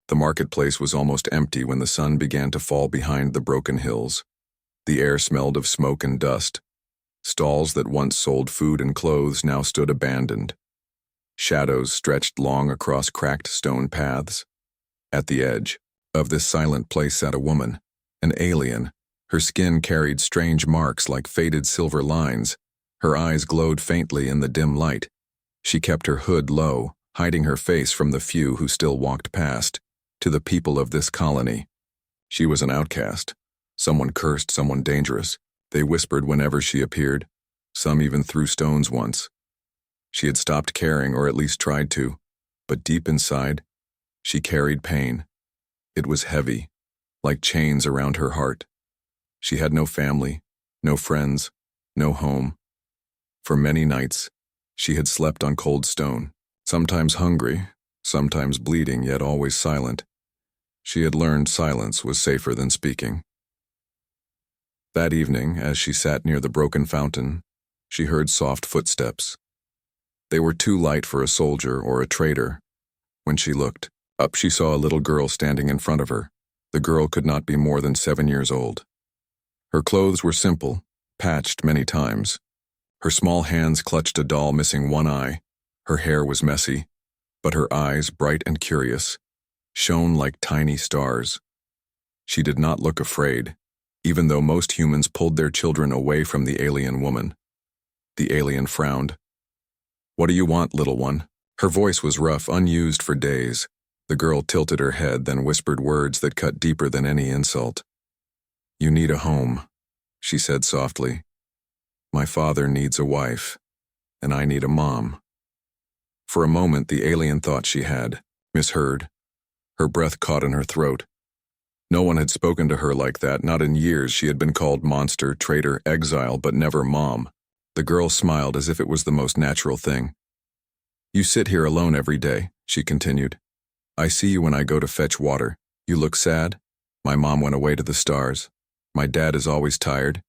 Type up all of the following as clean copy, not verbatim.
The marketplace was almost empty when the sun began to fall behind the broken hills. The air smelled of smoke and dust. Stalls that once sold food and clothes now stood abandoned. Shadows stretched long across cracked stone paths. At the edge of this silent place sat a woman, an alien. Her skin carried strange marks like faded silver lines. Her eyes glowed faintly in the dim light. She kept her hood low, hiding her face from the few who still walked past. To the people of this colony, she was an outcast. Someone cursed, someone dangerous. They whispered whenever she appeared. Some even threw stones once. She had stopped caring, or at least tried to, but deep inside, she carried pain. It was heavy, like chains around her heart. She had no family, no friends, no home. For many nights, she had slept on cold stone, sometimes hungry, sometimes bleeding, yet always silent. She had learned silence was safer than speaking. That evening, as she sat near the broken fountain, she heard soft footsteps. They were too light for a soldier or a trader. When she looked up, she saw a little girl standing in front of her. The girl could not be more than 7 years old. Her clothes were simple, patched many times. Her small hands clutched a doll missing one eye. Her hair was messy, but her eyes, bright and curious, shone like tiny stars. She did not look afraid, even though most humans pulled their children away from the alien woman. The alien frowned. "What do you want, little one?" Her voice was rough, unused for days. The girl tilted her head, then whispered words that cut deeper than any insult. "You need a home," she said softly. "My father needs a wife, and I need a mom." For a moment, the alien thought she had misheard. Her breath caught in her throat. No one had spoken to her like that, not in years. She had been called monster, traitor, exile, but never mom. The girl smiled as if it was the most natural thing. "You sit here alone every day," she continued. "I see you when I go to fetch water. You look sad. My mom went away to the stars. My dad is always tired.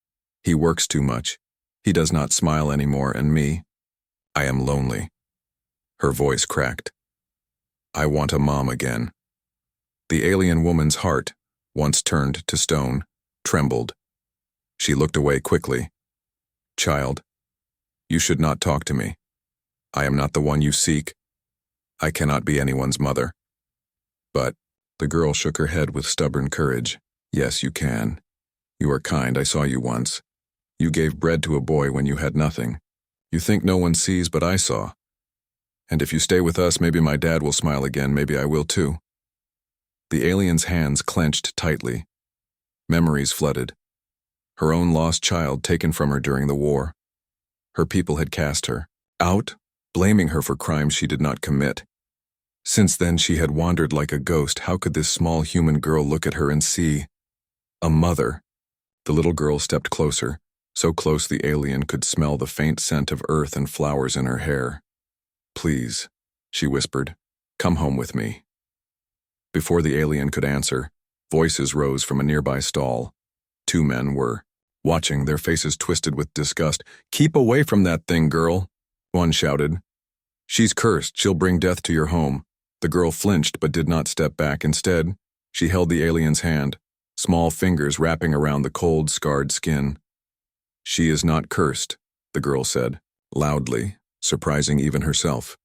He works too much. He does not smile anymore, and me, I am lonely." Her voice cracked. "I want a mom again." The alien woman's heart, once turned to stone, trembled. She looked away quickly. "Child, you should not talk to me. I am not the one you seek. I cannot be anyone's mother." "But," the girl shook her head with stubborn courage. "Yes, you can. You are kind. I saw you once. You gave bread to a boy when you had nothing. You think no one sees, but I saw. And if you stay with us, maybe my dad will smile again, maybe I will too." The alien's hands clenched tightly. Memories flooded. Her own lost child taken from her during the war. Her people had cast her out, blaming her for crimes she did not commit. Since then, she had wandered like a ghost. How could this small human girl look at her and see a mother? The little girl stepped closer, so close the alien could smell the faint scent of earth and flowers in her hair. "Please," she whispered, "come home with me." Before the alien could answer, voices rose from a nearby stall. 2 men were watching, their faces twisted with disgust. "Keep away from that thing, girl," one shouted. "She's cursed. She'll bring death to your home." The girl flinched but did not step back. Instead, she held the alien's hand, small fingers wrapping around the cold, scarred skin. "She is not cursed," the girl said, loudly, surprising even herself.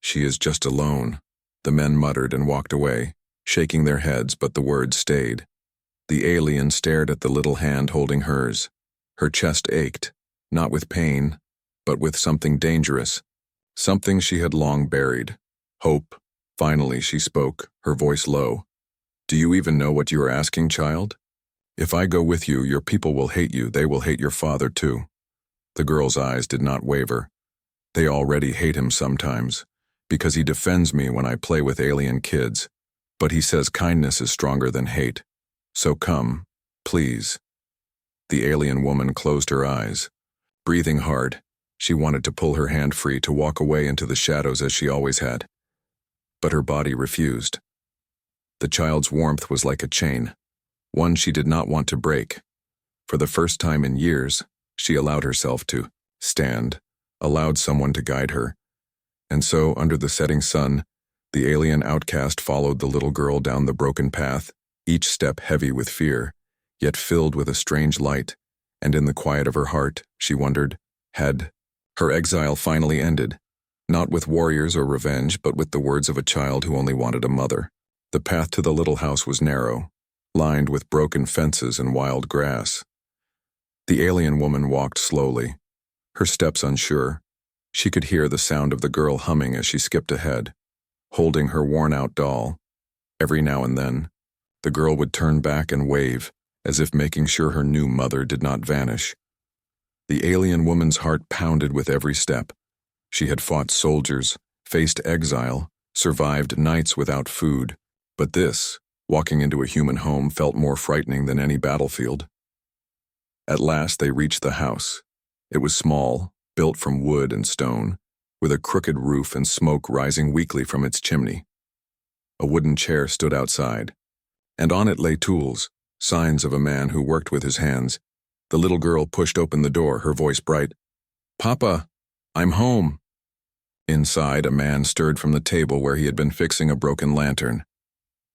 "She is just alone." The men muttered and walked away, shaking their heads, but the words stayed. The alien stared at the little hand holding hers. Her chest ached, not with pain, but with something dangerous, something she had long buried. Hope. Finally, she spoke, her voice low. "Do you even know what you are asking, child? If I go with you, your people will hate you. They will hate your father, too." The girl's eyes did not waver. "They already hate him sometimes, because he defends me when I play with alien kids. But he says kindness is stronger than hate. So come, please." The alien woman closed her eyes. Breathing hard, she wanted to pull her hand free, to walk away into the shadows as she always had. But her body refused. The child's warmth was like a chain, one she did not want to break. For the first time in years, she allowed herself to stand, allowed someone to guide her. And so, under the setting sun, The alien outcast followed the little girl down the broken path, each step heavy with fear, yet filled with a strange light, and in the quiet of her heart, she wondered, had her exile finally ended, not with warriors or revenge, but with the words of a child who only wanted a mother. The path to the little house was narrow, lined with broken fences and wild grass. The alien woman walked slowly, her steps unsure. She could hear the sound of the girl humming as she skipped ahead, holding her worn-out doll. Every now and then, the girl would turn back and wave, as if making sure her new mother did not vanish. The alien woman's heart pounded with every step. She had fought soldiers, faced exile, survived nights without food, but this, walking into a human home, felt more frightening than any battlefield. At last they reached the house. It was small, built from wood and stone, with a crooked roof and smoke rising weakly from its chimney. A wooden chair stood outside, and on it lay tools, signs of a man who worked with his hands. The little girl pushed open the door, her voice bright. "Papa, I'm home." Inside, a man stirred from the table where he had been fixing a broken lantern.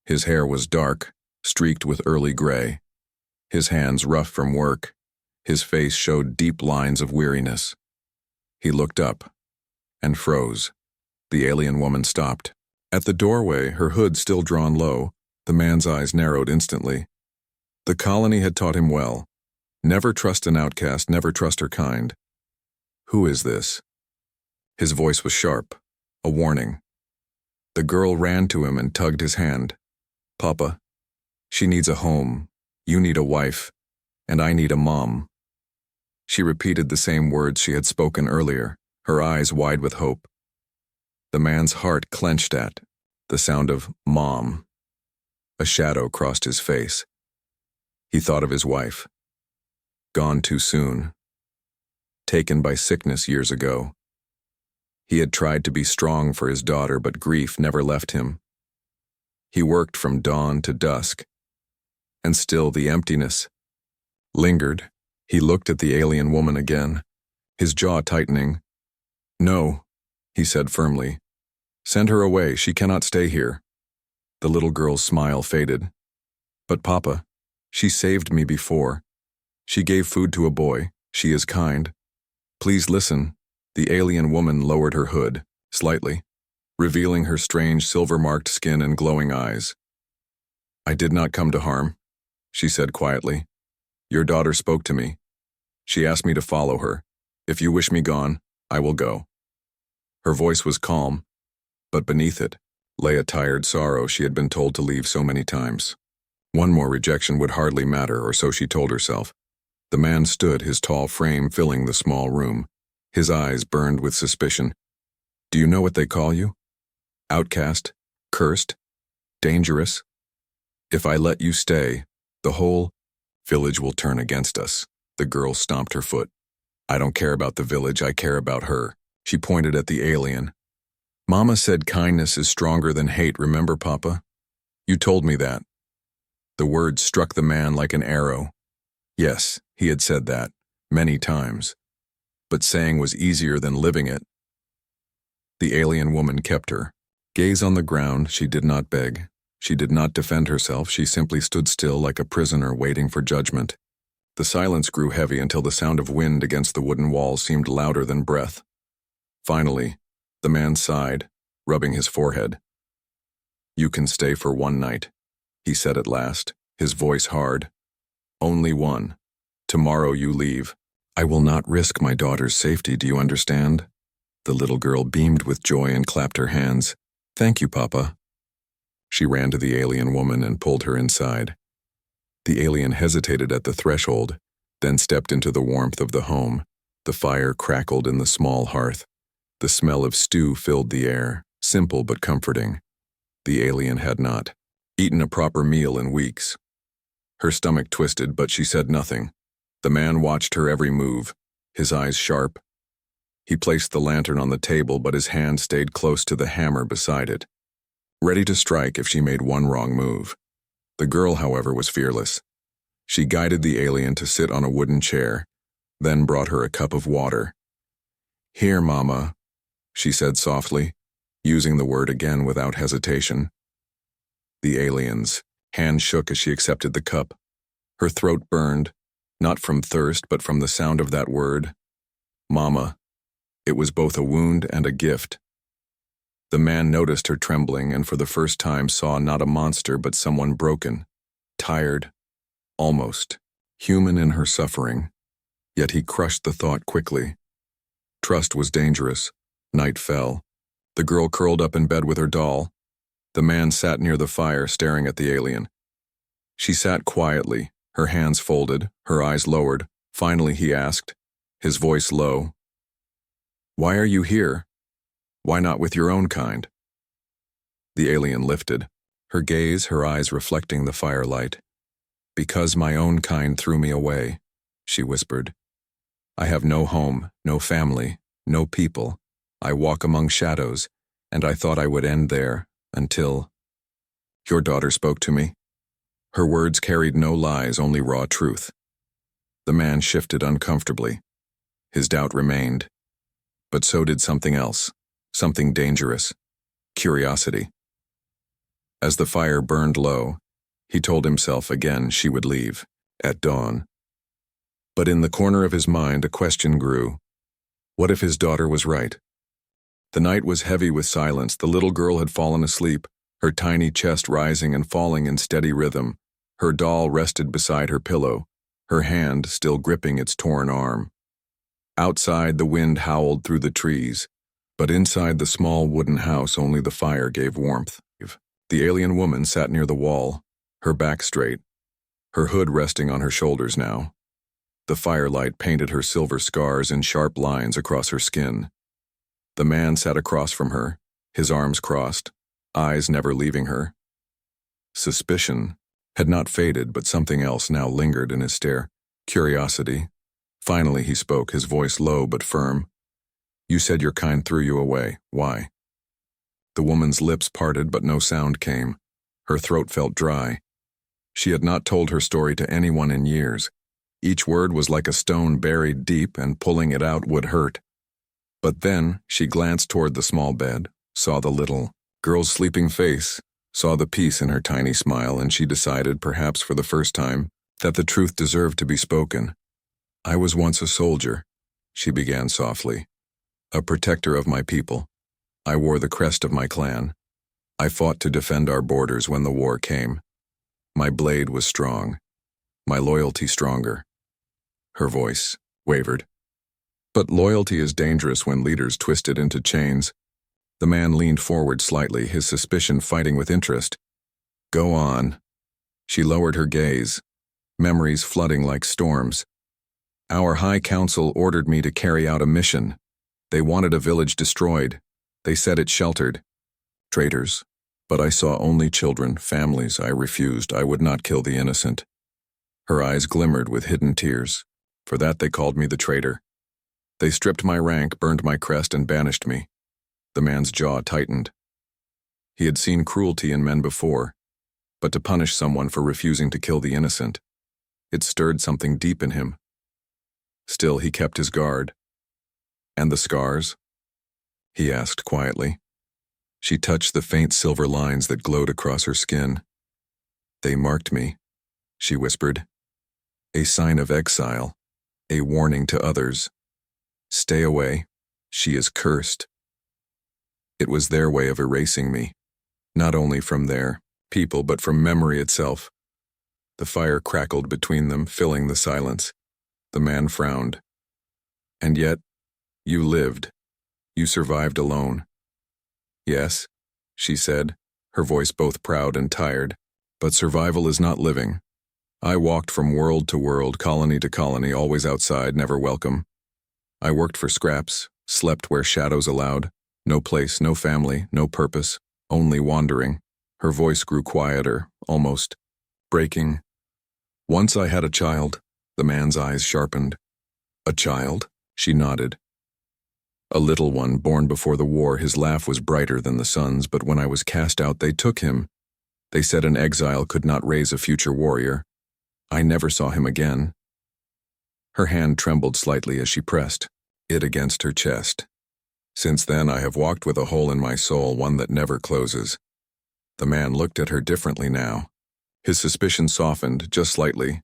His hair was dark, streaked with early gray. His hands rough from work. His face showed deep lines of weariness. He looked up and froze. The alien woman stopped. At the doorway, her hood still drawn low, the man's eyes narrowed instantly. The colony had taught him well. Never trust an outcast, never trust her kind. "Who is this?" His voice was sharp, a warning. The girl ran to him and tugged his hand. "Papa, she needs a home, you need a wife, and I need a mom." She repeated the same words she had spoken earlier, her eyes wide with hope. The man's heart clenched at the sound of "mom." A shadow crossed his face. He thought of his wife. Gone too soon. Taken by sickness years ago. He had tried to be strong for his daughter, but grief never left him. He worked from dawn to dusk, and still the emptiness lingered. He looked at the alien woman again, his jaw tightening. "No," he said firmly. "Send her away, she cannot stay here." The little girl's smile faded. "But Papa, she saved me before. She gave food to a boy, she is kind. Please listen." The alien woman lowered her hood, slightly, revealing her strange silver-marked skin and glowing eyes. "I did not come to harm," she said quietly. "Your daughter spoke to me. She asked me to follow her. If you wish me gone, I will go." Her voice was calm, but beneath it lay a tired sorrow she had been told to leave so many times. One more rejection would hardly matter, or so she told herself. The man stood, his tall frame filling the small room. His eyes burned with suspicion. "Do you know what they call you? Outcast? Cursed? Dangerous? If I let you stay, the whole village will turn against us." The girl stomped her foot. "I don't care about the village, I care about her." She pointed at the alien. "Mama said kindness is stronger than hate, remember, Papa? You told me that." The words struck the man like an arrow. Yes, he had said that, many times. But saying was easier than living it. The alien woman kept her gaze on the ground. She did not beg. She did not defend herself. She simply stood still like a prisoner waiting for judgment. The silence grew heavy until the sound of wind against the wooden wall seemed louder than breath. Finally, the man sighed, rubbing his forehead. "You can stay for one night," he said at last, his voice hard. "Only one. Tomorrow you leave. I will not risk my daughter's safety, do you understand?" The little girl beamed with joy and clapped her hands. "Thank you, Papa." She ran to the alien woman and pulled her inside. The alien hesitated at the threshold, then stepped into the warmth of the home. The fire crackled in the small hearth. The smell of stew filled the air, simple but comforting. The alien had not eaten a proper meal in weeks. Her stomach twisted, but she said nothing. The man watched her every move, his eyes sharp. He placed the lantern on the table, but his hand stayed close to the hammer beside it, ready to strike if she made one wrong move. The girl, however, was fearless. She guided the alien to sit on a wooden chair, then brought her a cup of water. "Here, Mama," she said softly. using the word again without hesitation. The aliens. Hand shook as she accepted the cup. Her throat burned, not from thirst but from the sound of that word. Mama. It was both a wound and a gift. The man noticed her trembling and for the first time saw not a monster but someone broken, tired, almost human in her suffering. Yet he crushed the thought quickly. Trust was dangerous. Night fell. The girl curled up in bed with her doll. The man sat near the fire staring at the alien. She sat quietly, her hands folded, her eyes lowered. Finally he asked, his voice low, "Why are you here? Why not with your own kind?" The alien lifted, her gaze, her eyes reflecting the firelight. "Because my own kind threw me away," she whispered. "I have no home, no family, no people. I walk among shadows, and I thought I would end there, until your daughter spoke to me." Her words carried no lies, only raw truth. The man shifted uncomfortably. His doubt remained. But so did something else, something dangerous, curiosity. As the fire burned low, he told himself again she would leave, at dawn. But in the corner of his mind a question grew. What if his daughter was right? The night was heavy with silence. The little girl had fallen asleep, her tiny chest rising and falling in steady rhythm. Her doll rested beside her pillow, her hand still gripping its torn arm. Outside, the wind howled through the trees, but inside the small wooden house only the fire gave warmth. The alien woman sat near the wall, her back straight, her hood resting on her shoulders now. The firelight painted her silver scars in sharp lines across her skin. The man sat across from her, his arms crossed, eyes never leaving her. Suspicion had not faded, but something else now lingered in his stare. Curiosity. Finally he spoke, his voice low but firm. "You said your kind threw you away. Why?" The woman's lips parted, but no sound came. Her throat felt dry. She had not told her story to anyone in years. Each word was like a stone buried deep, and pulling it out would hurt. But then she glanced toward the small bed, saw the little girl's sleeping face, saw the peace in her tiny smile, and she decided, perhaps for the first time, that the truth deserved to be spoken. "I was once a soldier," she began softly, "a protector of my people. I wore the crest of my clan. I fought to defend our borders when the war came. My blade was strong, my loyalty stronger." Her voice wavered. But loyalty is dangerous when leaders twist it into chains. The man leaned forward slightly, his suspicion fighting with interest. "Go on." She lowered her gaze, memories flooding like storms. "Our High Council ordered me to carry out a mission. They wanted a village destroyed. They said it sheltered traitors. But I saw only children, families. I refused. I would not kill the innocent." Her eyes glimmered with hidden tears. "For that they called me the traitor. They stripped my rank, burned my crest, and banished me." The man's jaw tightened. He had seen cruelty in men before, but to punish someone for refusing to kill the innocent, it stirred something deep in him. Still, he kept his guard. "And the scars?" he asked quietly. She touched the faint silver lines that glowed across her skin. "They marked me," she whispered. "A sign of exile, a warning to others. Stay away, she is cursed." It was their way of erasing me, not only from their people but from memory itself. The fire crackled between them, filling the silence. The man frowned. "And yet, you lived. You survived alone." "Yes," she said, her voice both proud and tired, "but survival is not living. I walked from world to world, colony to colony, always outside, never welcome. I worked for scraps, slept where shadows allowed. No place, no family, no purpose, only wandering." Her voice grew quieter, almost breaking. "Once I had a child." The man's eyes sharpened. "A child?" She nodded. "A little one, born before the war. His laugh was brighter than the sun's, but when I was cast out, they took him. They said an exile could not raise a future warrior. I never saw him again." Her hand trembled slightly as she pressed it against her chest. Since then I have walked with a hole in my soul, one that never closes. The man looked at her differently now. His suspicion softened, just slightly.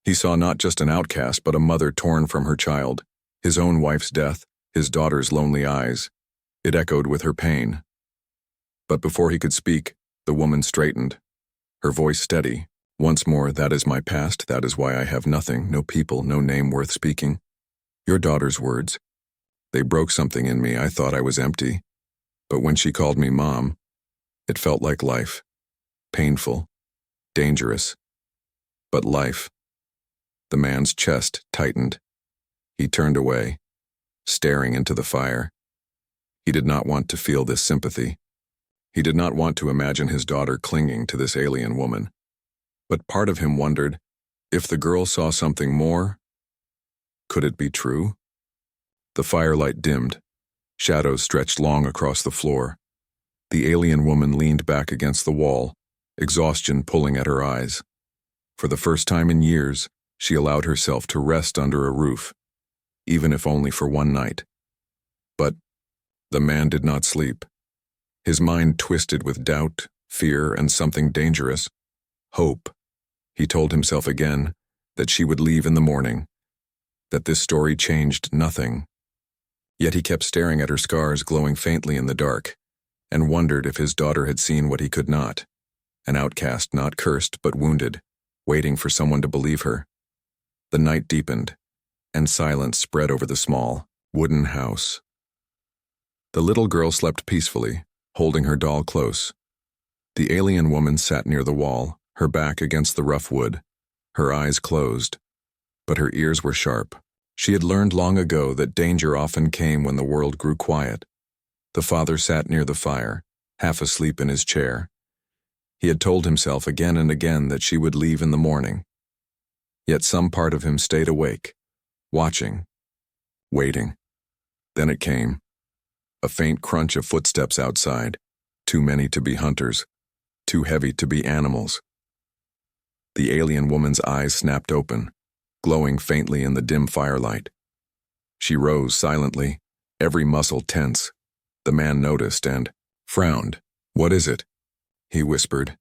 He saw not just an outcast, but a mother torn from her child, his own wife's death, his daughter's lonely eyes. It echoed with her pain. But before he could speak, the woman straightened, her voice steady. Once more, that is my past, that is why I have nothing, no people, no name worth speaking. Your daughter's words. They broke something in me. I thought I was empty. But when she called me Mom, it felt like life. Painful. Dangerous. But life. The man's chest tightened. He turned away, staring into the fire. He did not want to feel this sympathy. He did not want to imagine his daughter clinging to this alien woman. But part of him wondered, if the girl saw something more, could it be true? The firelight dimmed. Shadows stretched long across the floor. The alien woman leaned back against the wall, exhaustion pulling at her eyes. For the first time in years, she allowed herself to rest under a roof, even if only for one night. But the man did not sleep. His mind twisted with doubt, fear, and something dangerous. Hope. He told himself again that she would leave in the morning, that this story changed nothing. Yet he kept staring at her scars glowing faintly in the dark, and wondered if his daughter had seen what he could not, an outcast not cursed but wounded, waiting for someone to believe her. The night deepened, and silence spread over the small, wooden house. The little girl slept peacefully, holding her doll close. The alien woman sat near the wall, her back against the rough wood, her eyes closed, but her ears were sharp. She had learned long ago that danger often came when the world grew quiet. The father sat near the fire, half asleep in his chair. He had told himself again and again that she would leave in the morning. Yet some part of him stayed awake, watching, waiting. Then it came. A faint crunch of footsteps outside, too many to be hunters, too heavy to be animals. The alien woman's eyes snapped open, glowing faintly in the dim firelight. She rose silently, every muscle tense. The man noticed and frowned. "What is it?" he whispered.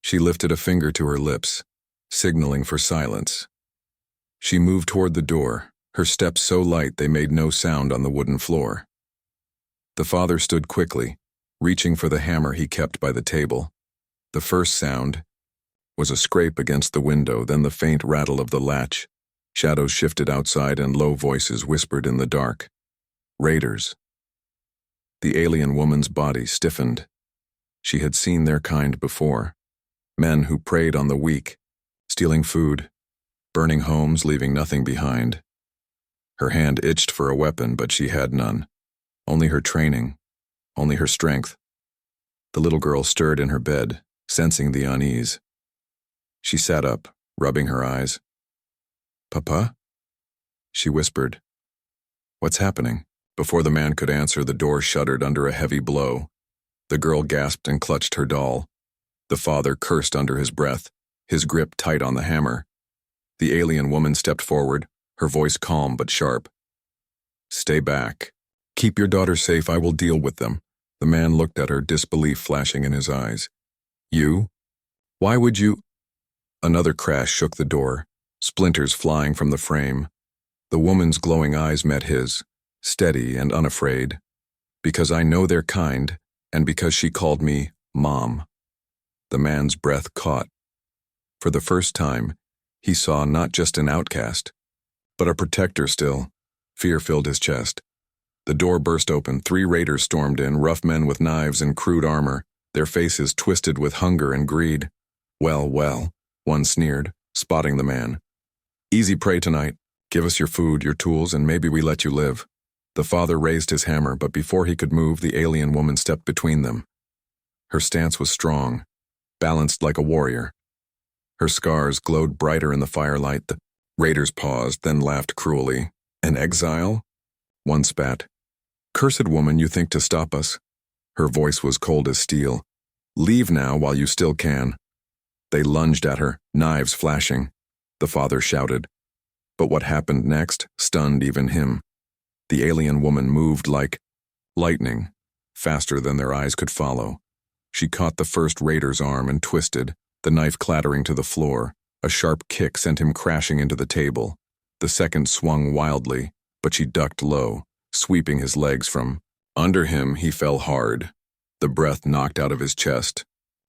She lifted a finger to her lips, signaling for silence. She moved toward the door, her steps so light they made no sound on the wooden floor. The father stood quickly, reaching for the hammer he kept by the table. The first sound was a scrape against the window, then the faint rattle of the latch. Shadows shifted outside and low voices whispered in the dark. Raiders. The alien woman's body stiffened. She had seen their kind before. Men who preyed on the weak, stealing food, burning homes, leaving nothing behind. Her hand itched for a weapon, but she had none. Only her training, only her strength. The little girl stirred in her bed, sensing the unease. She sat up, rubbing her eyes. "Papa?" she whispered. "What's happening?" Before the man could answer, the door shuddered under a heavy blow. The girl gasped and clutched her doll. The father cursed under his breath, his grip tight on the hammer. The alien woman stepped forward, her voice calm but sharp. "Stay back. Keep your daughter safe, I will deal with them." The man looked at her, disbelief flashing in his eyes. "You? Why would you?" Another crash shook the door, splinters flying from the frame. The woman's glowing eyes met his, steady and unafraid. "Because I know their kind, and because she called me Mom." The man's breath caught. For the first time, he saw not just an outcast, but a protector still. Fear filled his chest. The door burst open. 3 raiders stormed in, rough men with knives and crude armor, their faces twisted with hunger and greed. "Well, well," one sneered, spotting the man. "Easy prey tonight. Give us your food, your tools, and maybe we let you live." The father raised his hammer, but before he could move, the alien woman stepped between them. Her stance was strong, balanced like a warrior. Her scars glowed brighter in the firelight. The raiders paused, then laughed cruelly. "An exile?" One spat. "Cursed woman, you think to stop us?" Her voice was cold as steel. "Leave now while you still can." They lunged at her, knives flashing. The father shouted. But what happened next stunned even him. The alien woman moved like Lightning, faster than their eyes could follow. She caught the first raider's arm and twisted, the knife clattering to the floor. A sharp kick sent him crashing into the table. The second swung wildly, but she ducked low, sweeping his legs from under him. He fell hard, the breath knocked out of his chest.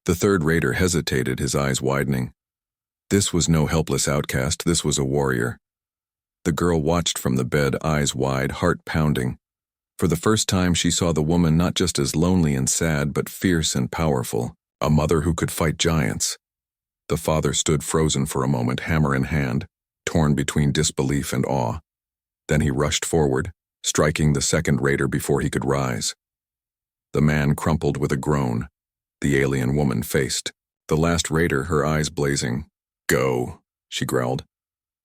The third raider hesitated, his eyes widening. This was no helpless outcast, this was a warrior. The girl watched from the bed, eyes wide, heart pounding. For the first time she saw the woman not just as lonely and sad, but fierce and powerful, a mother who could fight giants. The father stood frozen for a moment, hammer in hand, torn between disbelief and awe. Then he rushed forward, striking the second raider before he could rise. The man crumpled with a groan. The alien woman faced. The last raider, her eyes blazing. "Go," she growled.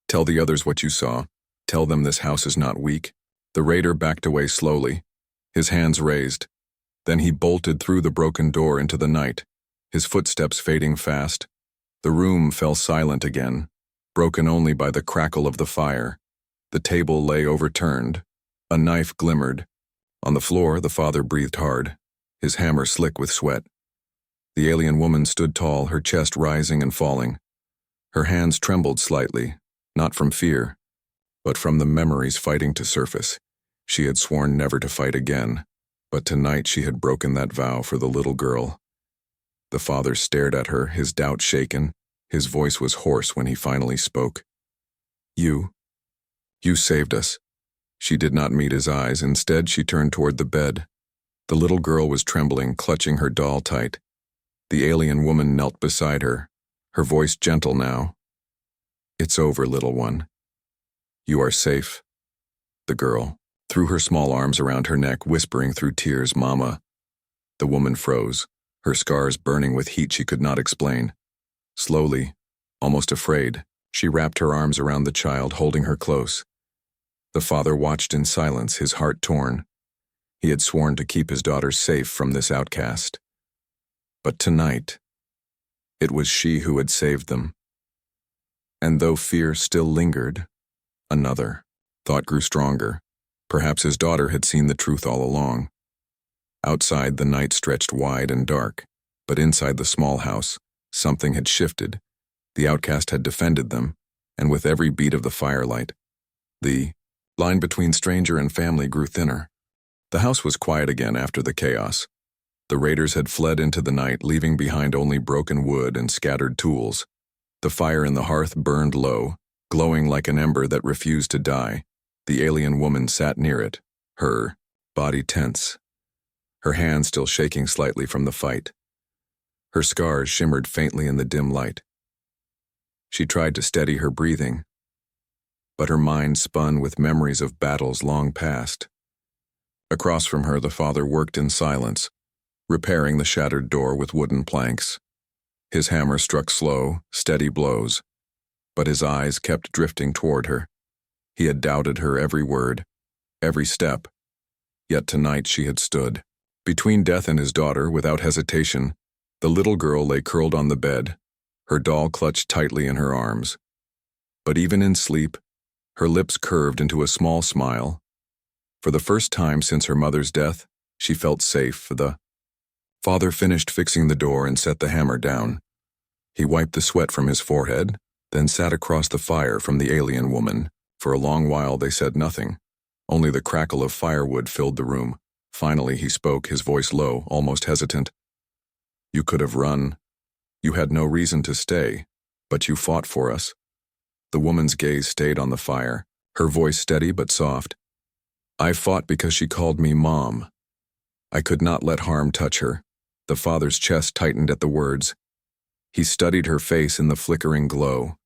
"Tell the others what you saw. Tell them this house is not weak." The raider backed away slowly, his hands raised. Then he bolted through the broken door into the night, his footsteps fading fast. The room fell silent again, broken only by the crackle of the fire. The table lay overturned. A knife glimmered. On the floor, the father breathed hard, his hammer slick with sweat. The alien woman stood tall, her chest rising and falling. Her hands trembled slightly, not from fear, but from the memories fighting to surface. She had sworn never to fight again, but tonight she had broken that vow for the little girl. The father stared at her, his doubt shaken. His voice was hoarse when he finally spoke. You saved us." She did not meet his eyes. Instead, she turned toward the bed. The little girl was trembling, clutching her doll tight. The alien woman knelt beside her, her voice gentle now. "It's over, little one. You are safe." The girl threw her small arms around her neck, whispering through tears, "Mama." The woman froze, her scars burning with heat she could not explain. Slowly, almost afraid, she wrapped her arms around the child, holding her close. The father watched in silence, his heart torn. He had sworn to keep his daughter safe from this outcast. But tonight, it was she who had saved them. And though fear still lingered, another thought grew stronger. Perhaps his daughter had seen the truth all along. Outside, the night stretched wide and dark, but inside the small house, something had shifted. The outcast had defended them, and with every beat of the firelight, the line between stranger and family grew thinner. The house was quiet again after the chaos. The raiders had fled into the night, leaving behind only broken wood and scattered tools. The fire in the hearth burned low, glowing like an ember that refused to die. The alien woman sat near it, her body tense, her hand still shaking slightly from the fight. Her scars shimmered faintly in the dim light. She tried to steady her breathing, but her mind spun with memories of battles long past. Across from her, the father worked in silence, repairing the shattered door with wooden planks. His hammer struck slow, steady blows, but his eyes kept drifting toward her. He had doubted her every word, every step, yet tonight she had stood. Between death and his daughter, without hesitation, the little girl lay curled on the bed, her doll clutched tightly in her arms. But even in sleep, her lips curved into a small smile. For the first time since her mother's death, she felt safe. The father finished fixing the door and set the hammer down. He wiped the sweat from his forehead, then sat across the fire from the alien woman. For a long while they said nothing. Only the crackle of firewood filled the room. Finally he spoke, his voice low, almost hesitant. "You could have run. You had no reason to stay, but you fought for us." The woman's gaze stayed on the fire, her voice steady but soft. "I fought because she called me Mom. I could not let harm touch her." The father's chest tightened at the words. He studied her face in the flickering glow.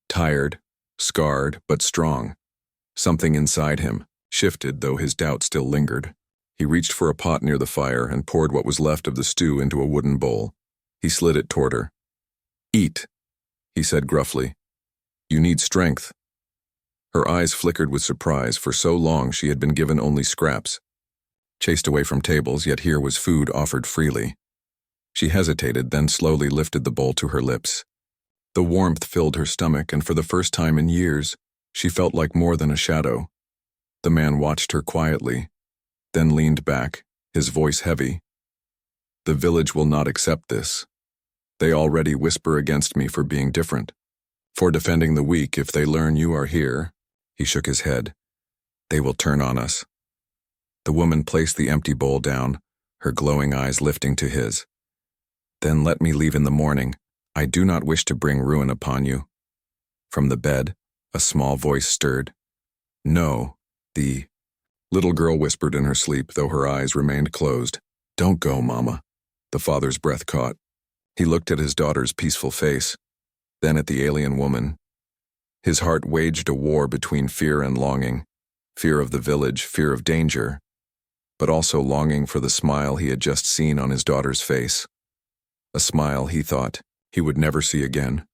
Tired, scarred, but strong. Something inside him shifted, though his doubt still lingered. He reached for a pot near the fire and poured what was left of the stew into a wooden bowl. He slid it toward her. "Eat," he said gruffly. "You need strength." Her eyes flickered with surprise. For so long she had been given only scraps. Chased away from tables, yet here was food offered freely. She hesitated, then slowly lifted the bowl to her lips. The warmth filled her stomach, and for the first time in years, she felt like more than a shadow. The man watched her quietly, then leaned back, his voice heavy. The village will not accept this. They already whisper against me for being different, for defending the weak. If they learn you are here, he shook his head, they will turn on us. The woman placed the empty bowl down, her glowing eyes lifting to his. Then let me leave in the morning. I do not wish to bring ruin upon you. From the bed, a small voice stirred. No, the little girl whispered in her sleep, though her eyes remained closed. Don't go, Mama. The father's breath caught. He looked at his daughter's peaceful face, then at the alien woman. His heart waged a war between fear and longing, fear of the village, fear of danger, but also longing for the smile he had just seen on his daughter's face. A smile he thought he would never see again.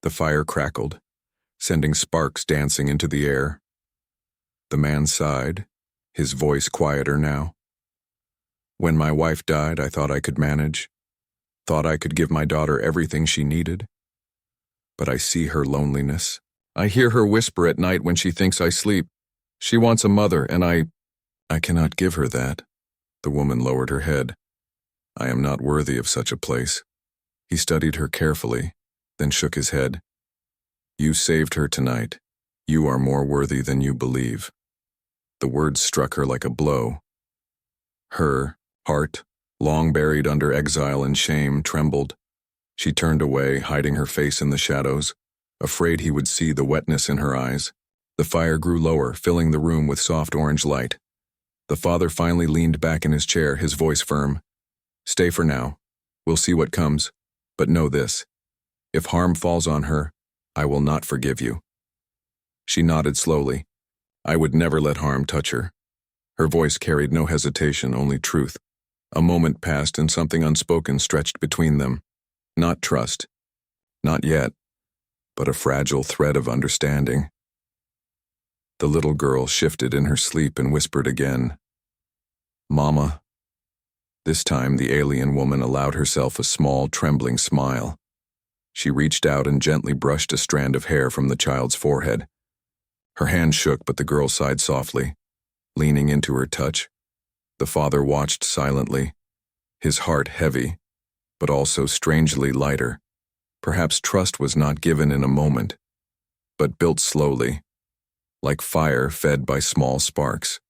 The fire crackled, sending sparks dancing into the air. The man sighed, his voice quieter now. When my wife died, I thought I could manage, thought I could give my daughter everything she needed. But I see her loneliness. I hear her whisper at night when she thinks I sleep. She wants a mother, and I cannot give her that. The woman lowered her head. I am not worthy of such a place. He studied her carefully, then shook his head. You saved her tonight. You are more worthy than you believe. The words struck her like a blow. Her heart, long buried under exile and shame, trembled. She turned away, hiding her face in the shadows, afraid he would see the wetness in her eyes. The fire grew lower, filling the room with soft orange light. The father finally leaned back in his chair, his voice firm. Stay for now. We'll see what comes. But know this. If harm falls on her, I will not forgive you. She nodded slowly. I would never let harm touch her. Her voice carried no hesitation, only truth. A moment passed and something unspoken stretched between them. Not trust. Not yet. But a fragile thread of understanding. The little girl shifted in her sleep and whispered again. Mama. This time the alien woman allowed herself a small, trembling smile. She reached out and gently brushed a strand of hair from the child's forehead. Her hand shook, but the girl sighed softly, leaning into her touch. The father watched silently, his heart heavy, but also strangely lighter. Perhaps trust was not given in a moment, but built slowly, like fire fed by small sparks.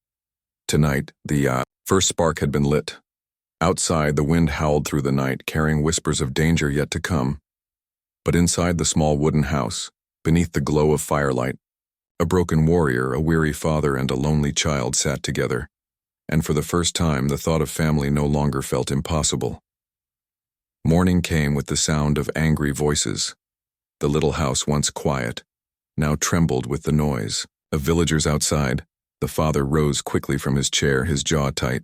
Tonight, the first spark had been lit. Outside, the wind howled through the night, carrying whispers of danger yet to come. But inside the small wooden house, beneath the glow of firelight, a broken warrior, a weary father, and a lonely child sat together. And for the first time, the thought of family no longer felt impossible. Morning came with the sound of angry voices. The little house, once quiet, now trembled with the noise of villagers outside. The father rose quickly from his chair, his jaw tight.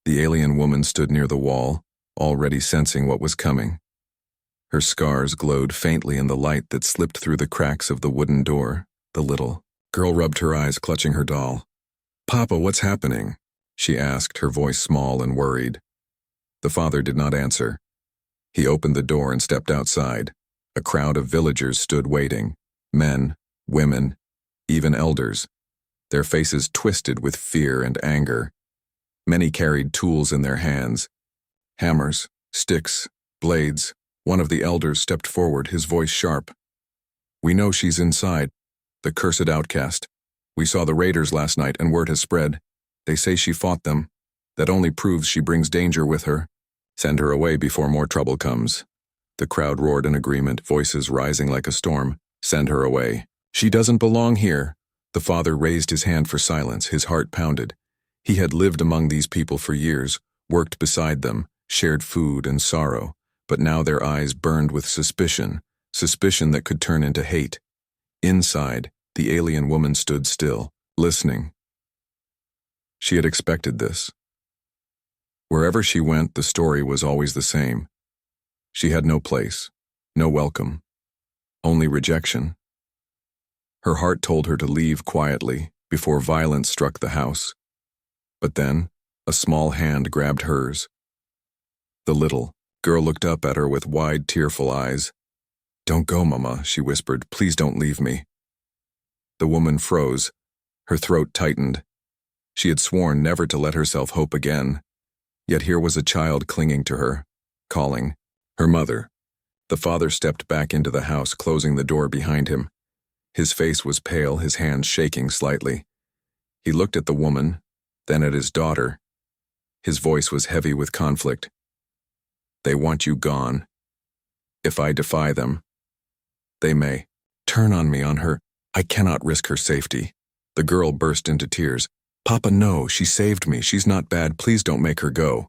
The alien woman stood near the wall, already sensing what was coming. Her scars glowed faintly in the light that slipped through the cracks of the wooden door. The little girl rubbed her eyes, clutching her doll. Papa, what's happening? She asked, her voice small and worried. The father did not answer. He opened the door and stepped outside. A crowd of villagers stood waiting. Men, women, even elders. Their faces twisted with fear and anger. Many carried tools in their hands. Hammers, sticks, blades. One of the elders stepped forward, his voice sharp. We know she's inside. The cursed outcast. We saw the raiders last night and word has spread. They say she fought them. That only proves she brings danger with her. Send her away before more trouble comes. The crowd roared in agreement, voices rising like a storm. Send her away. She doesn't belong here. The father raised his hand for silence, his heart pounded. He had lived among these people for years, worked beside them, shared food and sorrow, but now their eyes burned with suspicion, suspicion that could turn into hate. Inside, the alien woman stood still, listening. She had expected this. Wherever she went, the story was always the same. She had no place, no welcome, only rejection. Her heart told her to leave quietly before violence struck the house. But then, a small hand grabbed hers. The little girl looked up at her with wide, tearful eyes. Don't go, Mama, she whispered. Please don't leave me. The woman froze. Her throat tightened. She had sworn never to let herself hope again. Yet here was a child clinging to her, calling her mother. The father stepped back into the house, closing the door behind him. His face was pale, his hands shaking slightly. He looked at the woman, then at his daughter. His voice was heavy with conflict. They want you gone. If I defy them, they may turn on me, on her. I cannot risk her safety. The girl burst into tears. Papa, no, she saved me. She's not bad. Please don't make her go.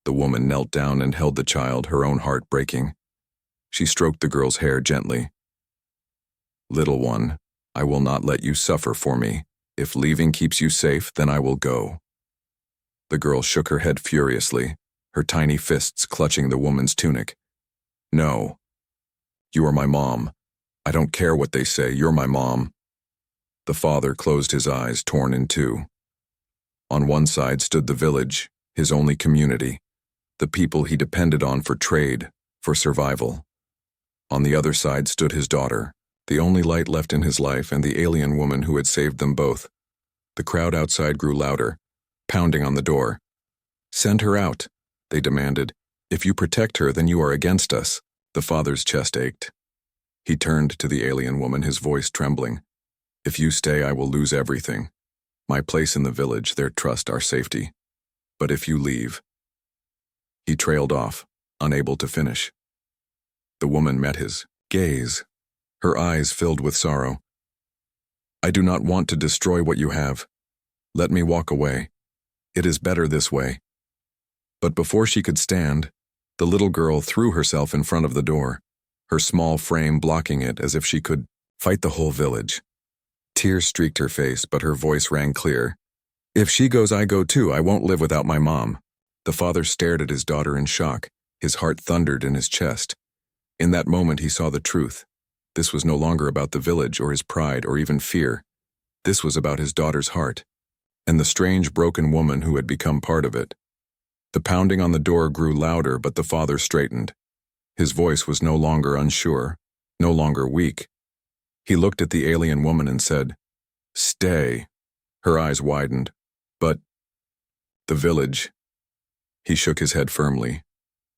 The woman knelt down and held the child, her own heart breaking. She stroked the girl's hair gently. Little one, I will not let you suffer for me. If leaving keeps you safe, then I will go. The girl shook her head furiously, her tiny fists clutching the woman's tunic. No. You are my mom. I don't care what they say, you're my mom. The father closed his eyes, torn in two. On one side stood the village, his only community, the people he depended on for trade, for survival. On the other side stood his daughter, the only light left in his life, and the alien woman who had saved them both. The crowd outside grew louder, pounding on the door. Send her out, they demanded. If you protect her, then you are against us. The father's chest ached. He turned to the alien woman, his voice trembling. If you stay, I will lose everything. My place in the village, their trust, our safety. But if you leave... He trailed off, unable to finish. The woman met his gaze, her eyes filled with sorrow. I do not want to destroy what you have. Let me walk away. It is better this way. But before she could stand, the little girl threw herself in front of the door, her small frame blocking it as if she could fight the whole village. Tears streaked her face, but her voice rang clear. If she goes, I go too. I won't live without my mom. The father stared at his daughter in shock. His heart thundered in his chest. In that moment he saw the truth. This was no longer about the village or his pride or even fear. This was about his daughter's heart, and the strange broken woman who had become part of it. The pounding on the door grew louder, but the father straightened. His voice was no longer unsure, no longer weak. He looked at the alien woman and said, Stay. Her eyes widened. But the village. He shook his head firmly.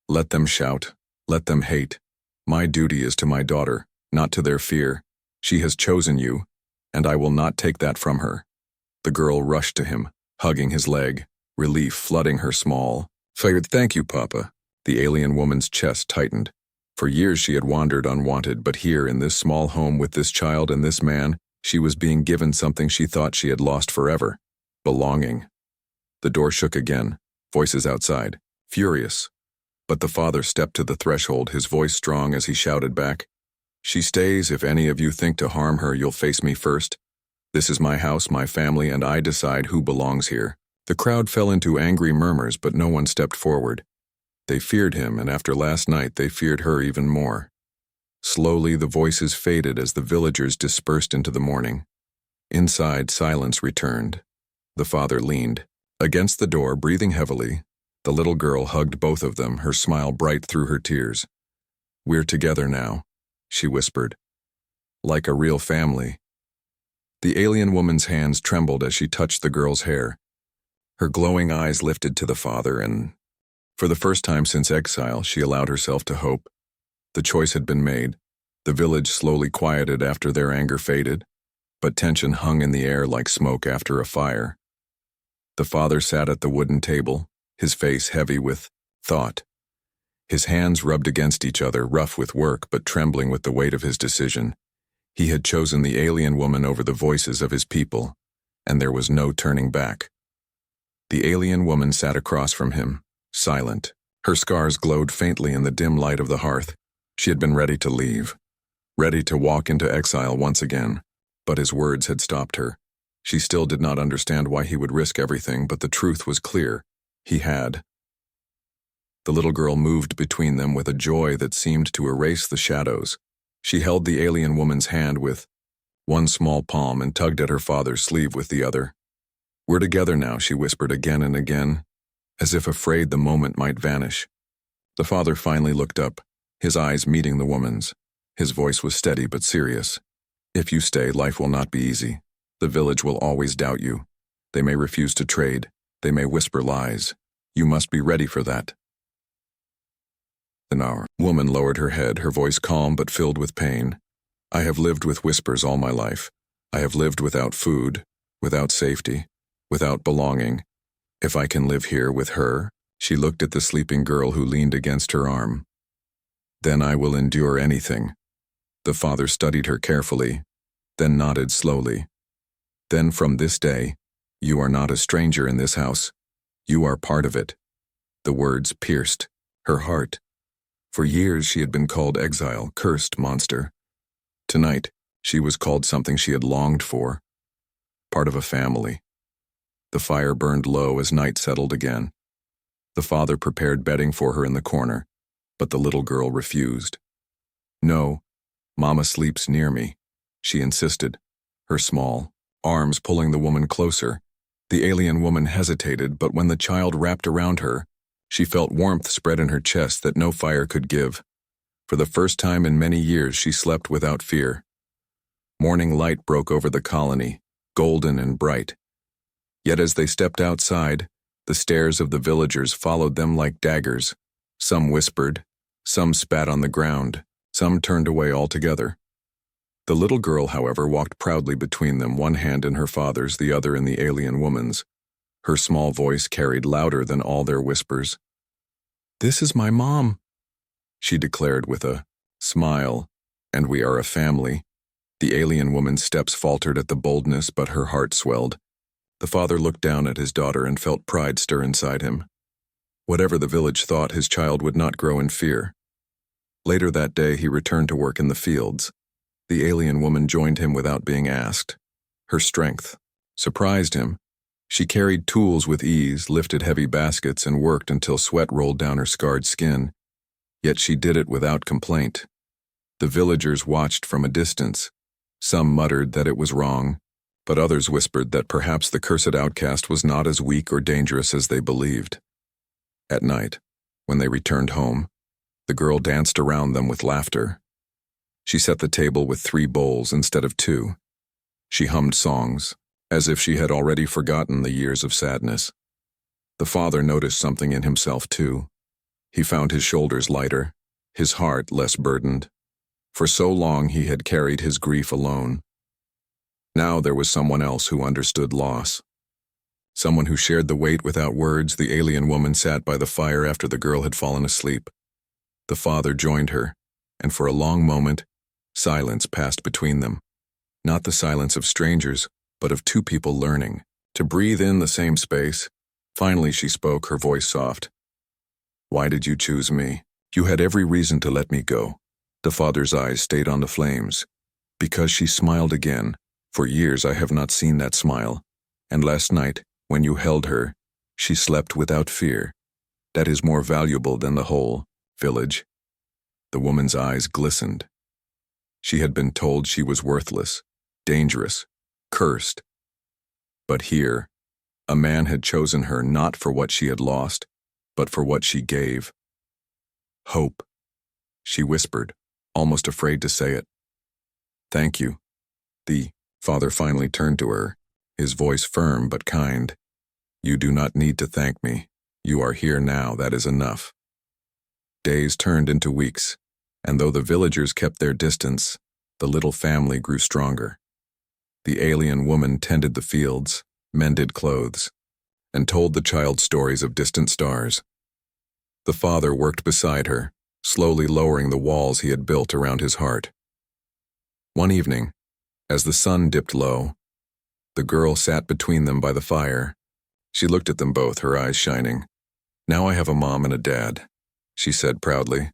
Let them shout. Let them hate. My duty is to my daughter, not to their fear. She has chosen you, and I will not take that from her. The girl rushed to him, hugging his leg, relief flooding her small. Thank you, Papa. The alien woman's chest tightened. For years she had wandered unwanted, but here in this small home with this child and this man, she was being given something she thought she had lost forever. Belonging. The door shook again, voices outside, furious. But the father stepped to the threshold, his voice strong as he shouted back, She stays. If any of you think to harm her, you'll face me first. This is my house, my family, and I decide who belongs here. The crowd fell into angry murmurs, but no one stepped forward. They feared him, and after last night they feared her even more. Slowly the voices faded as the villagers dispersed into the morning. Inside, silence returned. The father leaned against the door, breathing heavily. The little girl hugged both of them, her smile bright through her tears. We're together now, she whispered. Like a real family. The alien woman's hands trembled as she touched the girl's hair. Her glowing eyes lifted to the father, and for the first time since exile, she allowed herself to hope. The choice had been made. The village slowly quieted after their anger faded, but tension hung in the air like smoke after a fire. The father sat at the wooden table, his face heavy with thought. His hands rubbed against each other, rough with work but trembling with the weight of his decision. He had chosen the alien woman over the voices of his people, and there was no turning back. The alien woman sat across from him, silent. Her scars glowed faintly in the dim light of the hearth. She had been ready to leave, ready to walk into exile once again, but his words had stopped her. She still did not understand why he would risk everything, but the truth was clear. He had. The little girl moved between them with a joy that seemed to erase the shadows. She held the alien woman's hand with one small palm and tugged at her father's sleeve with the other. We're together now, she whispered again and again, as if afraid the moment might vanish. The father finally looked up, his eyes meeting the woman's. His voice was steady but serious. If you stay, life will not be easy. The village will always doubt you. They may refuse to trade. They may whisper lies. You must be ready for that. The woman lowered her head, her voice calm but filled with pain. I have lived with whispers all my life. I have lived without food, without safety, without belonging. If I can live here with her, she looked at the sleeping girl who leaned against her arm. Then I will endure anything. The father studied her carefully, then nodded slowly. Then from this day, you are not a stranger in this house. You are part of it. The words pierced her heart. For years she had been called exile, cursed monster. Tonight, she was called something she had longed for, part of a family. The fire burned low as night settled again. The father prepared bedding for her in the corner, but the little girl refused. No, Mama sleeps near me, she insisted, her small arms pulling the woman closer. The alien woman hesitated, but when the child wrapped around her, she felt warmth spread in her chest that no fire could give. For the first time in many years, she slept without fear. Morning light broke over the colony, golden and bright. Yet as they stepped outside, the stares of the villagers followed them like daggers. Some whispered, some spat on the ground, some turned away altogether. The little girl, however, walked proudly between them, one hand in her father's, the other in the alien woman's. Her small voice carried louder than all their whispers. "This is my mom," she declared with a smile, "and we are a family." The alien woman's steps faltered at the boldness, but her heart swelled. The father looked down at his daughter and felt pride stir inside him. Whatever the village thought, his child would not grow in fear. Later that day, he returned to work in the fields. The alien woman joined him without being asked. Her strength surprised him. She carried tools with ease, lifted heavy baskets, and worked until sweat rolled down her scarred skin. Yet she did it without complaint. The villagers watched from a distance. Some muttered that it was wrong, but others whispered that perhaps the cursed outcast was not as weak or dangerous as they believed. At night, when they returned home, the girl danced around them with laughter. She set the table with 3 bowls instead of 2. She hummed songs, as if she had already forgotten the years of sadness. The father noticed something in himself too. He found his shoulders lighter, his heart less burdened. For so long he had carried his grief alone. Now there was someone else who understood loss. Someone who shared the weight without words. The alien woman sat by the fire after the girl had fallen asleep. The father joined her, and for a long moment, silence passed between them. Not the silence of strangers, but of 2 people learning to breathe in the same space. Finally she spoke, her voice soft. "Why did you choose me? You had every reason to let me go." The father's eyes stayed on the flames. "Because," she smiled again. "For years I have not seen that smile. And last night, when you held her, she slept without fear. That is more valuable than the whole village." The woman's eyes glistened. She had been told she was worthless, dangerous, cursed. But here, a man had chosen her not for what she had lost, but for what she gave. "Hope," she whispered, almost afraid to say it. "Thank you." The father finally turned to her, his voice firm but kind. "You do not need to thank me. You are here now, that is enough." Days turned into weeks, and though the villagers kept their distance, the little family grew stronger. The alien woman tended the fields, mended clothes, and told the child stories of distant stars. The father worked beside her, slowly lowering the walls he had built around his heart. One evening, as the sun dipped low, the girl sat between them by the fire. She looked at them both, her eyes shining. "Now I have a mom and a dad," she said proudly.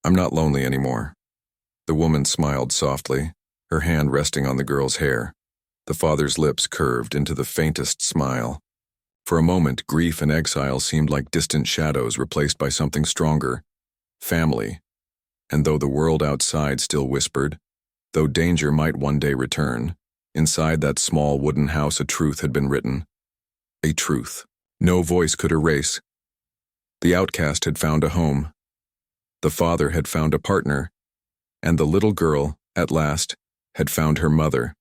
"I'm not lonely anymore." The woman smiled softly, her hand resting on the girl's hair. The father's lips curved into the faintest smile. For a moment, grief and exile seemed like distant shadows replaced by something stronger, family. And though the world outside still whispered, though danger might one day return, inside that small wooden house a truth had been written. A truth no voice could erase. The outcast had found a home. The father had found a partner. And the little girl, at last, had found her mother.